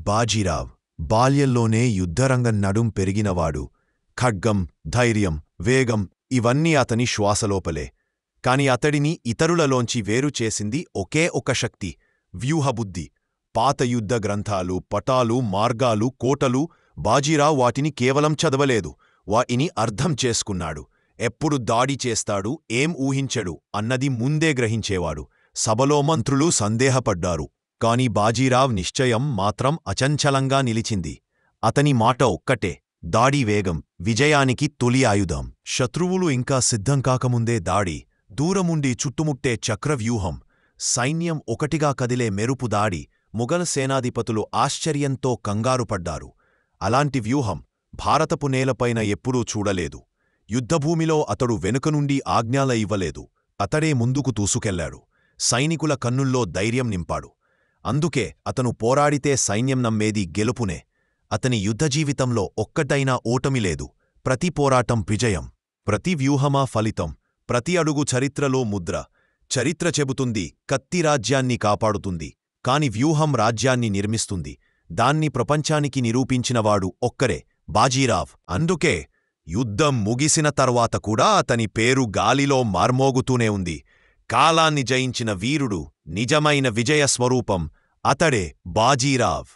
బాజీరావ్ బాల్యంలోనే యుద్ధరంగం నడుం పెరిగినవాడు. ఖడ్గం, ధైర్యం, వేగం ఇవన్నీ అతని శ్వాసలోపలే. కాని అతడిని ఇతరులలోంచి వేరు చేసింది ఒకే ఒక శక్తి — వ్యూహబుద్ధి. పాత యుద్ధ గ్రంథాలు, పటాలు, మార్గాలు, కోటలు — బాజీరావ్ వాటిని కేవలం చదవలేదు, వాటిని అర్థం చేసుకున్నాడు. ఎప్పుడు దాడి చేస్తాడు, ఏం ఊహించడు అన్నది ముందే గ్రహించేవాడు. సభలో మంత్రులు సందేహపడ్డారు, కాని బాజీరావ్ నిశ్చయం మాత్రం అచంచలంగా నిలిచింది. అతని మాట ఒక్కటే — దాడి వేగం విజయానికి తొలి ఆయుధం. శత్రువులు ఇంకా సిద్ధం కాకముందే దాడి, దూరముండి చుట్టుముట్టే చక్రవ్యూహం, సైన్యం ఒకటిగా కదిలే మెరుపు దాడి. ముఘల్ సేనాధిపతులు ఆశ్చర్యంతో కంగారుపడ్డారు. అలాంటి వ్యూహం భారతపు నేలపైన ఎప్పుడూ చూడలేదు. యుద్ధభూమిలో అతడు వెనుకనుండి ఆజ్ఞాల ఇవ్వలేదు, అతడే ముందుకు దూసుకెళ్లాడు. సైనికుల కన్నుల్లో ధైర్యం నింపాడు. అందుకే అతను పోరాడితే సైన్యం నమ్మేది గెలుపునే. అతని యుద్ధజీవితంలో ఒక్కటైనా ఓటమి లేదు. ప్రతి పోరాటం విజయం, ప్రతి వ్యూహమా ఫలితం, ప్రతి అడుగు చరిత్రలో ముద్ర. చరిత్ర చెబుతుంది కత్తి రాజ్యాన్ని కాపాడుతుంది, కాని వ్యూహం రాజ్యాన్ని నిర్మిస్తుంది. దాన్ని ప్రపంచానికి నిరూపించినవాడు ఒక్కరే — బాజీరావ్. అందుకే యుద్ధం ముగిసిన తర్వాత కూడా అతని పేరు గాలిలో మార్మోగుతూనే ఉంది. కాలాన్ని జయించిన వీరుడు, నిజమైన విజయస్వరూపం — అతడే బాజీరావ్.